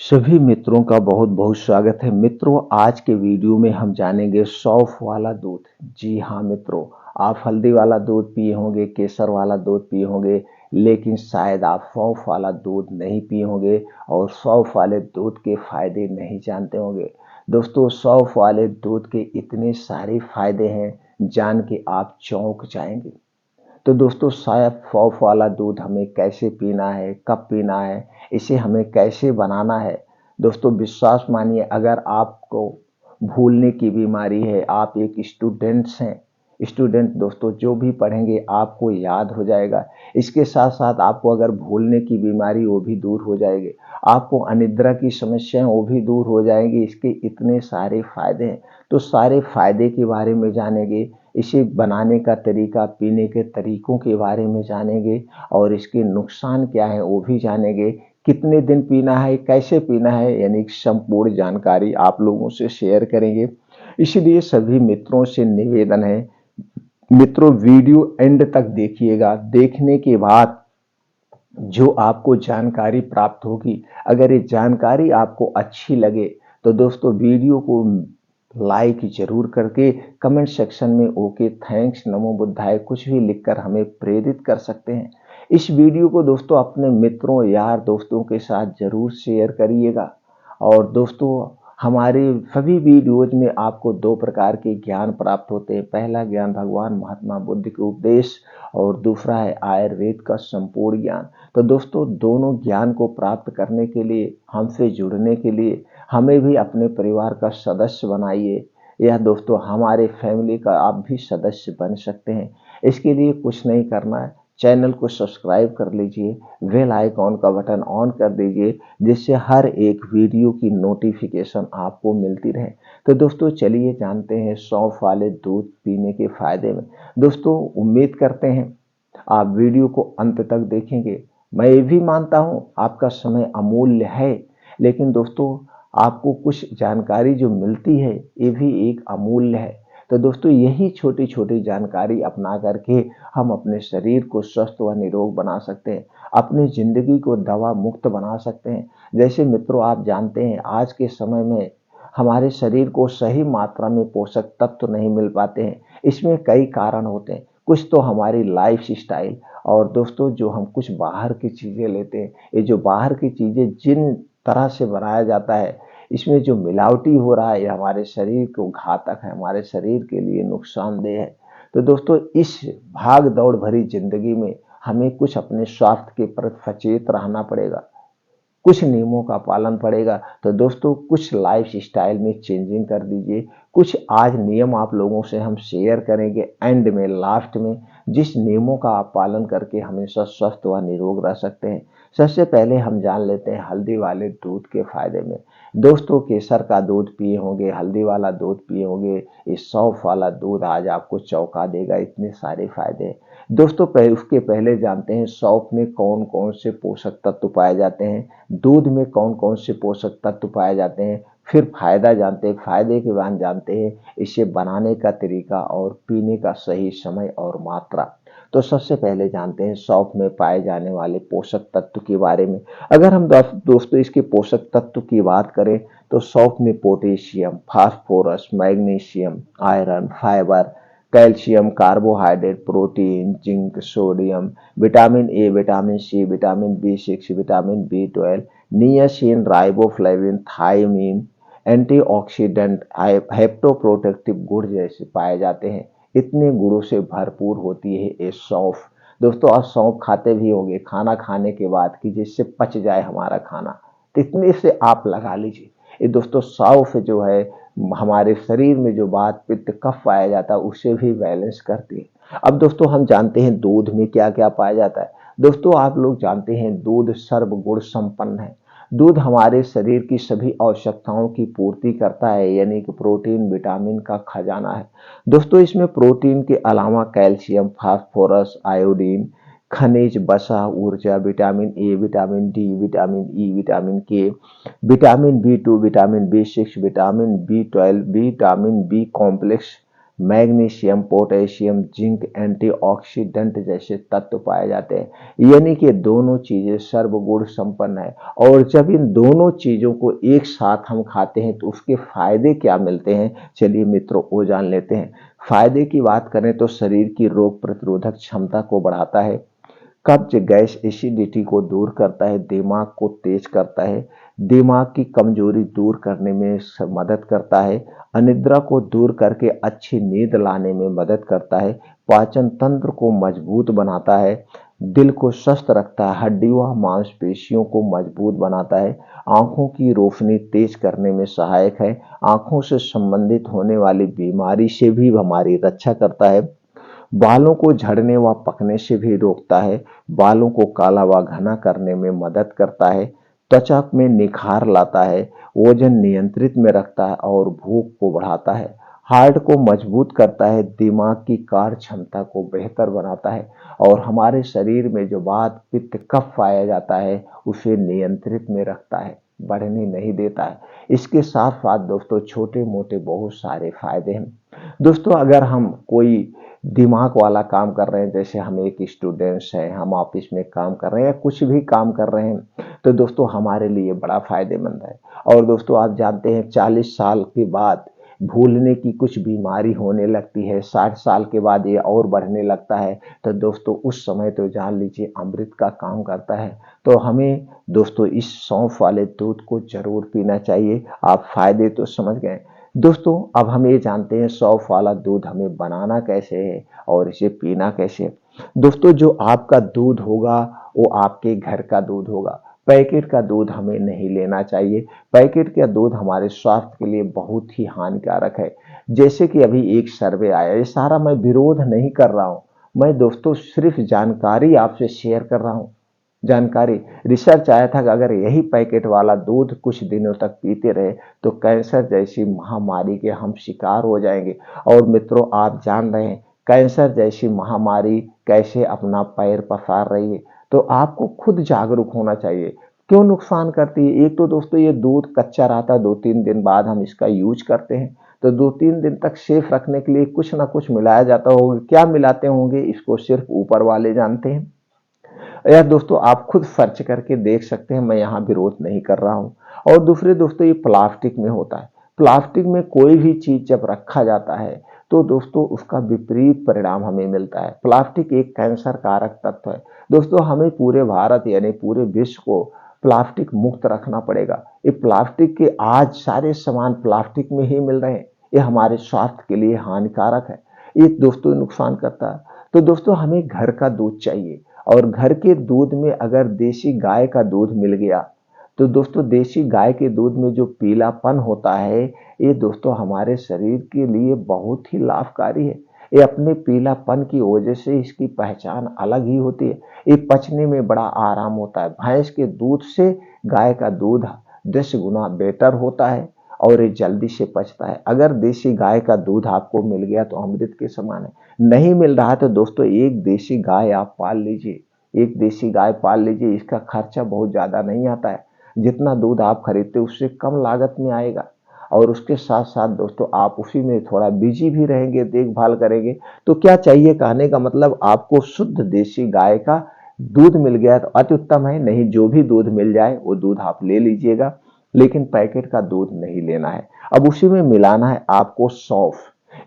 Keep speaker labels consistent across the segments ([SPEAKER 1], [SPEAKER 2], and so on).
[SPEAKER 1] सभी मित्रों का बहुत बहुत स्वागत है। मित्रों, आज के वीडियो में हम जानेंगे सौंफ वाला दूध। जी हाँ मित्रों, आप हल्दी वाला दूध पिए होंगे, केसर वाला दूध पिए होंगे, लेकिन शायद आप सौंफ वाला दूध नहीं पिए होंगे और सौंफ वाले दूध के फायदे नहीं जानते होंगे। दोस्तों, सौंफ वाले दूध के इतने सारे फायदे हैं, जान के आप चौंक जाएंगे। तो दोस्तों, शायद सौंफ वाला दूध हमें कैसे पीना है, कब पीना है, इसे हमें कैसे बनाना है। दोस्तों, विश्वास मानिए, अगर आपको भूलने की बीमारी है, आप एक स्टूडेंट्स हैं, स्टूडेंट दोस्तों जो भी पढ़ेंगे आपको याद हो जाएगा। इसके साथ साथ आपको अगर भूलने की बीमारी वो भी दूर हो जाएगी। आपको अनिद्रा की समस्याएं वो भी दूर हो जाएंगी। इसके इतने सारे फायदे हैं, तो सारे फायदे के बारे में जानेंगे, इसे बनाने का तरीका, पीने के तरीकों के बारे में जानेंगे और इसके नुकसान क्या है वो भी जानेंगे। कितने दिन पीना है, कैसे पीना है, यानी संपूर्ण जानकारी आप लोगों से शेयर करेंगे। इसलिए सभी मित्रों से निवेदन है, मित्रों वीडियो एंड तक देखिएगा। देखने के बाद जो आपको जानकारी प्राप्त होगी, अगर ये जानकारी आपको अच्छी लगे तो दोस्तों वीडियो को लाइक जरूर करके कमेंट सेक्शन में ओके, थैंक्स, नमो बुद्धाय कुछ भी लिखकर हमें प्रेरित कर सकते हैं। इस वीडियो को दोस्तों अपने मित्रों, यार दोस्तों के साथ जरूर शेयर करिएगा। और दोस्तों, हमारे सभी वीडियोज में आपको दो प्रकार के ज्ञान प्राप्त होते हैं। पहला ज्ञान भगवान महात्मा बुद्ध के उपदेश और दूसरा है आयुर्वेद का संपूर्ण ज्ञान। तो दोस्तों, दोनों ज्ञान को प्राप्त करने के लिए, हमसे जुड़ने के लिए हमें भी अपने परिवार का सदस्य बनाइए। यह दोस्तों हमारे फैमिली का आप भी सदस्य बन सकते हैं। इसके लिए कुछ नहीं करना है, चैनल को सब्सक्राइब कर लीजिए, बेल आइकॉन का बटन ऑन कर दीजिए, जिससे हर एक वीडियो की नोटिफिकेशन आपको मिलती रहे। तो दोस्तों चलिए जानते हैं सौंफ वाले दूध पीने के फायदे में। दोस्तों, उम्मीद करते हैं आप वीडियो को अंत तक देखेंगे। मैं ये भी मानता हूं आपका समय अमूल्य है, लेकिन दोस्तों आपको कुछ जानकारी जो मिलती है ये भी एक अमूल्य है। तो दोस्तों, यही छोटी छोटी जानकारी अपना करके हम अपने शरीर को स्वस्थ व निरोग बना सकते हैं, अपनी जिंदगी को दवा मुक्त बना सकते हैं। जैसे मित्रों, आप जानते हैं आज के समय में हमारे शरीर को सही मात्रा में पोषक तत्व नहीं मिल पाते हैं। इसमें कई कारण होते हैं। कुछ तो हमारी लाइफ स्टाइल, और दोस्तों जो हम कुछ बाहर की चीज़ें लेते हैं, ये जो बाहर की चीज़ें जिन तरह से बनाया जाता है, इसमें जो मिलावटी हो रहा है, ये हमारे शरीर को घातक है, हमारे शरीर के लिए नुकसानदेह है। तो दोस्तों, इस भाग दौड़ भरी जिंदगी में हमें कुछ अपने स्वास्थ्य के प्रति सचेत रहना पड़ेगा, कुछ नियमों का पालन पड़ेगा। तो दोस्तों, कुछ लाइफ स्टाइल में चेंजिंग कर दीजिए। कुछ आज नियम आप लोगों से हम शेयर करेंगे एंड में, लास्ट में, जिस नियमों का आप पालन करके हमेशा स्वस्थ व निरोग रह सकते हैं। सबसे पहले हम जान लेते हैं हल्दी वाले दूध के फायदे में। दोस्तों, केसर का दूध पिए होंगे, हल्दी वाला दूध पिए होंगे, ये सौंफ वाला दूध आज आपको चौंका देगा, इतने सारे फायदे हैं। दोस्तों, उसके पहले जानते हैं सौंफ में कौन कौन से पोषक तत्व पाए जाते हैं, दूध में कौन कौन से पोषक तत्व पाए जाते हैं। फिर फायदा जानते हैं, फायदे के बाद जानते हैं इसे बनाने का तरीका और पीने का सही समय और मात्रा। तो सबसे पहले जानते हैं सौंफ में पाए जाने वाले पोषक तत्व के बारे में। अगर हम दोस्तों इसके पोषक तत्व की बात करें तो सौंफ में potassium, phosphorus, magnesium, iron, fibre, calcium, carbohydrate, protein, zinc, sodium, vitamin A, vitamin C, vitamin B6, vitamin B12, niacin, riboflavin, thiamine, antioxidant, हेप्टोप्रोटेक्टिव गुण जैसे पाए जाते हैं। इतने गुणों से भरपूर होती है ये सौंफ। दोस्तों, आप सौंफ खाते भी होंगे खाना खाने के बाद कि जिससे पच जाए हमारा खाना, तो इतने से आप लगा लीजिए। ये दोस्तों सौंफ जो है हमारे शरीर में जो वात पित्त कफ पाया जाता है उसे भी बैलेंस करती है। अब दोस्तों हम जानते हैं दूध में क्या क्या पाया जाता है। दोस्तों, आप लोग जानते हैं दूध सर्वगुण संपन्न है। दूध हमारे शरीर की सभी आवश्यकताओं की पूर्ति करता है, यानी कि प्रोटीन विटामिन का खजाना है। दोस्तों, इसमें प्रोटीन के अलावा कैल्शियम, फास्फोरस, आयोडीन, खनिज, वसा, ऊर्जा, vitamin A, vitamin D, vitamin E, vitamin के, vitamin बी2, vitamin B6, vitamin B12, vitamin B complex, magnesium, potassium, zinc, antioxidant जैसे तत्व पाए जाते हैं। यानी कि दोनों चीजें सर्वगुण संपन्न है। और जब इन दोनों चीजों को एक साथ हम खाते हैं तो उसके फायदे क्या मिलते हैं, चलिए मित्रों वो जान लेते हैं। फायदे की बात करें तो शरीर की रोग प्रतिरोधक क्षमता को बढ़ाता है, कब्ज, गैस, एसिडिटी को दूर करता है, दिमाग को तेज करता है, दिमाग की कमजोरी दूर करने में मदद करता है, अनिद्रा को दूर करके अच्छी नींद लाने में मदद करता है, पाचन तंत्र को मजबूत बनाता है, दिल को स्वस्थ रखता है, हड्डियों मांसपेशियों को मजबूत बनाता है, आंखों की रोशनी तेज करने में सहायक है, आंखों से संबंधित होने वाली बीमारी से भी हमारी रक्षा करता है, बालों को झड़ने व पकने से भी रोकता है, बालों को काला व घना करने में मदद करता है, त्वचा में निखार लाता है, वजन नियंत्रित में रखता है और भूख को बढ़ाता है, हार्ट को मजबूत करता है, दिमाग की कार्य क्षमता को बेहतर बनाता है और हमारे शरीर में जो वात, पित्त, कफ पाया जाता है उसे नियंत्रित में रखता है, बढ़ने नहीं देता है। इसके साथ साथ दोस्तों छोटे मोटे बहुत सारे फायदे हैं। दोस्तों अगर हम कोई दिमाग वाला काम कर रहे हैं, जैसे हम एक स्टूडेंट्स हैं, हम ऑफिस में काम कर रहे हैं या कुछ भी काम कर रहे हैं, तो दोस्तों हमारे लिए बड़ा फायदेमंद है। और दोस्तों आप जानते हैं 40 साल के बाद भूलने की कुछ बीमारी होने लगती है, 60 साल के बाद ये और बढ़ने लगता है, तो दोस्तों उस समय तो जान लीजिए अमृत का काम करता है। तो हमें दोस्तों इस सौंफ वाले दूध को जरूर पीना चाहिए। आप फायदे तो समझ गए। दोस्तों अब हम ये जानते हैं सौंफ वाला दूध हमें बनाना कैसे है और इसे पीना कैसे है। दोस्तों जो आपका दूध होगा वो आपके घर का दूध होगा, पैकेट का दूध हमें नहीं लेना चाहिए। पैकेट का दूध हमारे स्वास्थ्य के लिए बहुत ही हानिकारक है। जैसे कि अभी एक सर्वे आया, ये सारा मैं विरोध नहीं कर रहा हूं, मैं दोस्तों सिर्फ जानकारी आपसे शेयर कर रहा हूं। जानकारी, रिसर्च आया था कि अगर यही पैकेट वाला दूध कुछ दिनों तक पीते रहे तो कैंसर जैसी महामारी के हम शिकार हो जाएंगे। और मित्रों आप जान रहे हैं कैंसर जैसी महामारी कैसे अपना पैर पसार रही है, तो आपको खुद जागरूक होना चाहिए। क्यों नुकसान करती है? एक तो दोस्तों ये दूध कच्चा रहता है, 2-3 दिन बाद हम इसका यूज करते हैं, तो 2-3 दिन तक सेफ रखने के लिए कुछ ना कुछ मिलाया जाता होगा। क्या मिलाते होंगे इसको सिर्फ ऊपर वाले जानते हैं। या दोस्तों आप खुद सर्च करके देख सकते हैं, मैं यहाँ विरोध नहीं कर रहा हूँ। और दूसरे दोस्तों ये प्लास्टिक में होता है। प्लास्टिक में कोई भी चीज जब रखा जाता है तो दोस्तों उसका विपरीत परिणाम हमें मिलता है। प्लास्टिक एक कैंसर कारक तत्व है। दोस्तों हमें पूरे भारत यानी पूरे विश्व को प्लास्टिक मुक्त रखना पड़ेगा। ये प्लास्टिक के आज सारे सामान प्लास्टिक में ही मिल रहे हैं, ये हमारे स्वास्थ्य के लिए हानिकारक है, ये दोस्तों नुकसान करता है। तो दोस्तों हमें घर का दूध चाहिए और घर के दूध में अगर देसी गाय का दूध मिल गया तो दोस्तों देसी गाय के दूध में जो पीलापन होता है ये दोस्तों हमारे शरीर के लिए बहुत ही लाभकारी है। ये अपने पीलापन की वजह से इसकी पहचान अलग ही होती है। ये पचने में बड़ा आराम होता है। भैंस के दूध से गाय का दूध 10 गुना बेटर होता है और ये जल्दी से पचता है। अगर देसी गाय का दूध आपको मिल गया तो अमृत के समान है। नहीं मिल रहा तो दोस्तों एक देसी गाय आप पाल लीजिए, एक देसी गाय पाल लीजिए। इसका खर्चा बहुत ज्यादा नहीं आता है, जितना दूध आप खरीदते उससे कम लागत में आएगा। और उसके साथ साथ दोस्तों आप उसी में थोड़ा बिजी भी रहेंगे, देखभाल करेंगे। तो क्या चाहिए, कहने का मतलब आपको शुद्ध देसी गाय का दूध मिल गया तो अति उत्तम है। नहीं जो भी दूध मिल जाए वो दूध आप ले लीजिएगा, लेकिन पैकेट का दूध नहीं लेना है। अब उसी में मिलाना है आपको सौंफ।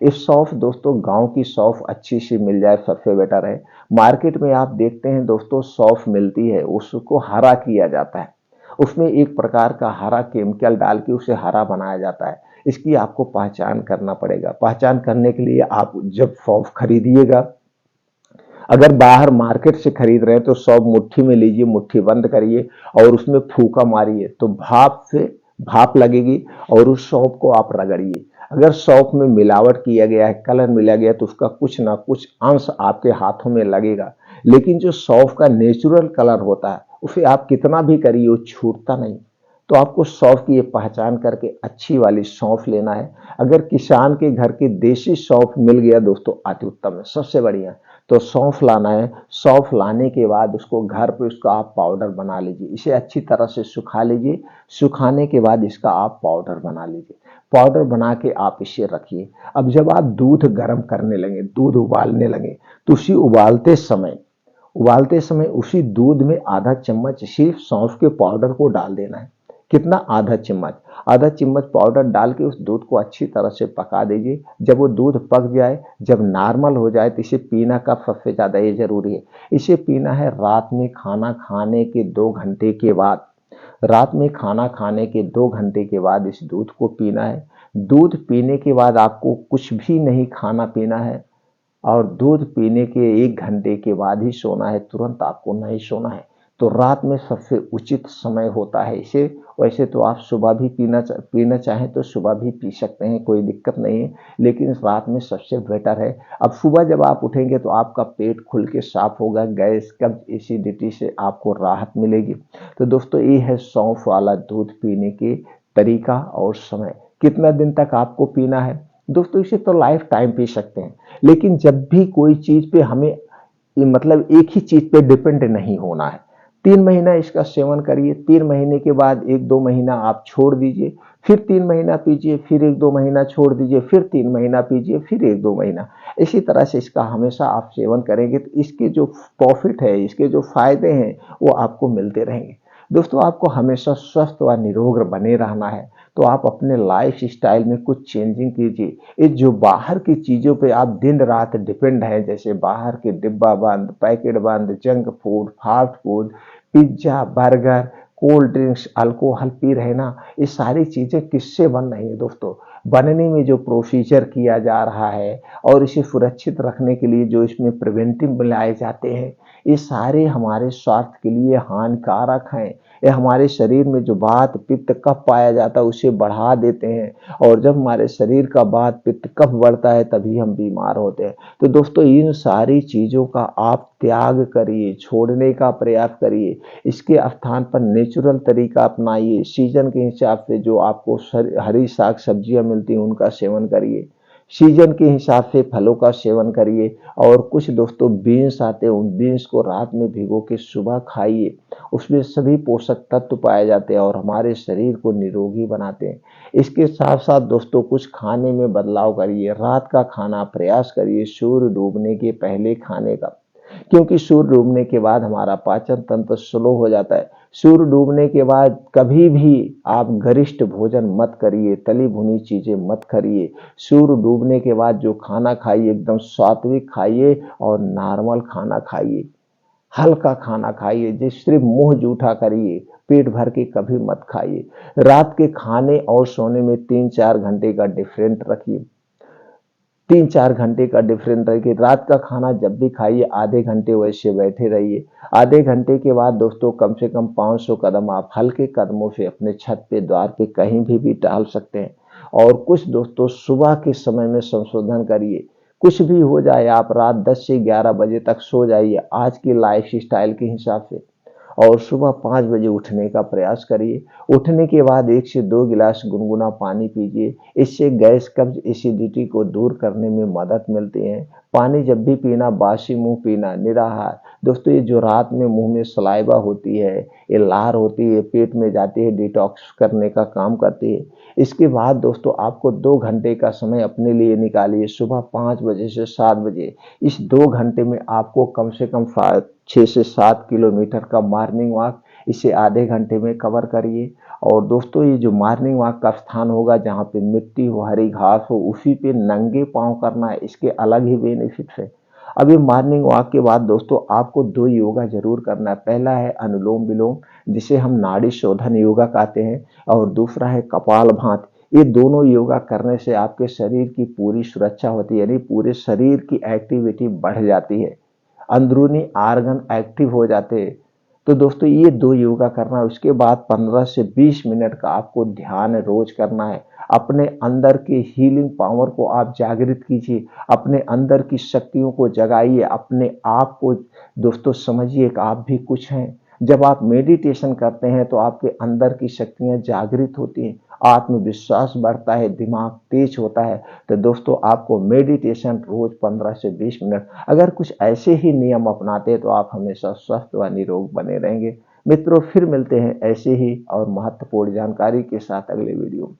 [SPEAKER 1] इस सौंफ दोस्तों गांव की सौंफ अच्छी सी मिल जाए सबसे बेटर है। मार्केट में आप देखते हैं दोस्तों सौंफ मिलती है, उसको हरा किया जाता है, उसमें एक प्रकार का हरा केमिकल डाल के उसे हरा बनाया जाता है। इसकी आपको पहचान करना पड़ेगा। पहचान करने के लिए आप जब सौंफ खरीदिएगा, अगर बाहर मार्केट से खरीद रहे हैं तो सौंफ मुट्ठी में लीजिए, मुट्ठी बंद करिए और उसमें फूका मारिए तो भाप से भाप लगेगी और उस सौंफ को आप रगड़िए। अगर सौंफ में मिलावट किया गया है, कलर मिला गया तो उसका कुछ ना कुछ अंश आपके हाथों में लगेगा, लेकिन जो सौंफ का नेचुरल कलर होता है उसे आप कितना भी करिए वो छूटता नहीं। तो आपको सौंफ की ये पहचान करके अच्छी वाली सौंफ लेना है। अगर किसान के घर के देसी सौंफ मिल गया दोस्तों अति उत्तम है, सबसे बढ़िया। तो सौंफ लाना है, सौंफ लाने के बाद उसको घर पे उसका आप पाउडर बना लीजिए। इसे अच्छी तरह से सुखा लीजिए, सुखाने के बाद इसका आप पाउडर बना लीजिए। पाउडर बना के आप इसे रखिए। अब जब आप दूध गर्म करने लगे, दूध उबालने लगे, तो उसी उबालते समय उसी दूध में आधा चम्मच सिर्फ सौंफ के पाउडर को डाल देना है। कितना? आधा चम्मच पाउडर डाल के उस दूध को अच्छी तरह से पका दीजिए। जब वो दूध पक जाए, जब नॉर्मल हो जाए, तो इसे पीना कब सबसे ज़्यादा ये ज़रूरी है, इसे पीना है रात में खाना खाने के 2 घंटे के बाद। रात में खाना खाने के 2 घंटे के बाद इस दूध को पीना है। दूध पीने के बाद आपको कुछ भी नहीं खाना पीना है, और दूध पीने के 1 घंटे के बाद ही सोना है, तुरंत आपको नहीं सोना है। तो रात में सबसे उचित समय होता है इसे। वैसे तो आप सुबह भी पीना चाहें तो सुबह भी पी सकते हैं, कोई दिक्कत नहीं है, लेकिन रात में सबसे बेटर है। अब सुबह जब आप उठेंगे तो आपका पेट खुल के साफ होगा, गैस कब्ज एसिडिटी से आपको राहत मिलेगी। तो दोस्तों, ये है सौंफ वाला दूध पीने के तरीका और समय। कितना दिन तक आपको पीना है? दोस्तों, इसे तो लाइफ टाइम पी सकते हैं, लेकिन जब भी कोई चीज पे हमें मतलब एक ही चीज पे डिपेंड नहीं होना है। 3 महीना इसका सेवन करिए, 3 महीने के बाद 1-2 महीना आप छोड़ दीजिए, फिर 3 महीना पीजिए, फिर 1-2 महीना छोड़ दीजिए, फिर 3 महीना पीजिए, फिर 1-2 महीना। इसी तरह से इसका हमेशा आप सेवन करेंगे तो इसके जो प्रॉफिट है, इसके जो फायदे हैं, वो आपको मिलते रहेंगे। दोस्तों, आपको हमेशा स्वस्थ व निरोग बने रहना है, तो आप अपने लाइफ स्टाइल में कुछ चेंजिंग कीजिए। ये जो बाहर की चीज़ों पे आप दिन रात डिपेंड हैं, जैसे बाहर के डिब्बा बंद, पैकेट बंद, junk food, fast food, pizza, burger, cold drinks, alcohol P रहे ना, ये सारी चीज़ें किससे बन रही हैं दोस्तों? बनने में जो प्रोसीजर किया जा रहा है और इसे सुरक्षित रखने के लिए जो इसमें प्रिवेंटिव मिलाए जाते हैं, ये सारे हमारे स्वास्थ्य के लिए हानिकारक हैं। ये हमारे शरीर में जो वात पित्त कफ पाया जाता है उसे बढ़ा देते हैं, और जब हमारे शरीर का वात पित्त कफ बढ़ता है तभी हम बीमार होते हैं। तो दोस्तों, इन सारी चीज़ों का आप त्याग करिए, छोड़ने का प्रयास करिए। इसके स्थान पर नेचुरल तरीका अपनाइए। सीजन के हिसाब से जो आपको हरी साग सब्जियां मिलती हैं उनका सेवन करिए। सीजन के हिसाब से फलों का सेवन करिए। और कुछ दोस्तों बीन्स आते हैं, उन बीन्स को रात में भिगो के सुबह खाइए। उसमें सभी पोषक तत्व पाए जाते हैं और हमारे शरीर को निरोगी बनाते हैं। इसके साथ साथ दोस्तों, कुछ खाने में बदलाव करिए। रात का खाना प्रयास करिए सूर्य डूबने के पहले खाने का, क्योंकि सूर्य डूबने के बाद हमारा पाचन तंत्र स्लो हो जाता है। सूर्य डूबने के बाद कभी भी आप गरिष्ठ भोजन मत करिए, तली भुनी चीजें मत करिए। सूर्य डूबने के बाद जो खाना खाइए एकदम सात्विक खाइए और नॉर्मल खाना खाइए, हल्का खाना खाइए, जिस सिर्फ मुंह जूठा करिए, पेट भर के कभी मत खाइए। रात के खाने और सोने में 3-4 घंटे का डिफरेंट रखिए। 3-4 घंटे का डिफरेंट रखिए। रात का खाना जब भी खाइए आधे घंटे वैसे बैठे रहिए। आधे घंटे के बाद दोस्तों कम से कम 500 कदम आप हल्के कदमों से अपने छत पे, द्वार पे, कहीं भी टहल सकते हैं। और कुछ दोस्तों सुबह के समय में संशोधन करिए। कुछ भी हो जाए, आप रात 10 से 11 बजे तक सो जाइए आज की लाइफ स्टाइल के हिसाब से, और सुबह 5 बजे उठने का प्रयास करिए। उठने के बाद 1 से 2 गिलास गुनगुना पानी पीजिए। इससे गैस कब्ज एसिडिटी को दूर करने में मदद मिलती है। पानी जब भी पीना बासी मुंह पीना, निराहार। दोस्तों, ये जो रात में मुंह में सलाइवा होती है, ये लार होती है, पेट में जाती है, डिटॉक्स करने का काम करती है। इसके बाद दोस्तों आपको 2 घंटे का समय अपने लिए निकालिए। सुबह 5 बजे से 7 बजे, इस 2 घंटे में आपको कम से कम 6 से 7 किलोमीटर का मॉर्निंग वॉक, इसे आधे घंटे में कवर करिए। और दोस्तों, ये जो मॉर्निंग वॉक का स्थान होगा जहाँ पे मिट्टी हो, हरी घास हो, उसी पे नंगे पांव करना है। इसके अलग ही बेनिफिट्स है। अभी मॉर्निंग वॉक के बाद दोस्तों आपको 2 योगा जरूर करना है। पहला है अनुलोम विलोम, जिसे हम नाड़ी शोधन योगा कहते हैं, और दूसरा है कपालभाति। ये दोनों योगा करने से आपके शरीर की पूरी सुरक्षा होती है, यानी पूरे शरीर की एक्टिविटी बढ़ जाती है, अंदरूनी आर्गन एक्टिव हो जाते हैं। तो दोस्तों, ये 2 योगा करना है। उसके बाद 15 से 20 मिनट का आपको ध्यान रोज करना है। अपने अंदर के हीलिंग पावर को आप जागृत कीजिए, अपने अंदर की शक्तियों को जगाइए, अपने आप को दोस्तों समझिए कि आप भी कुछ हैं। जब आप मेडिटेशन करते हैं तो आपके अंदर की शक्तियां जागृत होती हैं, आत्मविश्वास बढ़ता है, दिमाग तेज होता है। तो दोस्तों, आपको मेडिटेशन रोज 15 से 20 मिनट, अगर कुछ ऐसे ही नियम अपनाते हैं तो आप हमेशा स्वस्थ व निरोग बने रहेंगे। मित्रों, फिर मिलते हैं ऐसे ही और महत्वपूर्ण जानकारी के साथ अगले वीडियो में।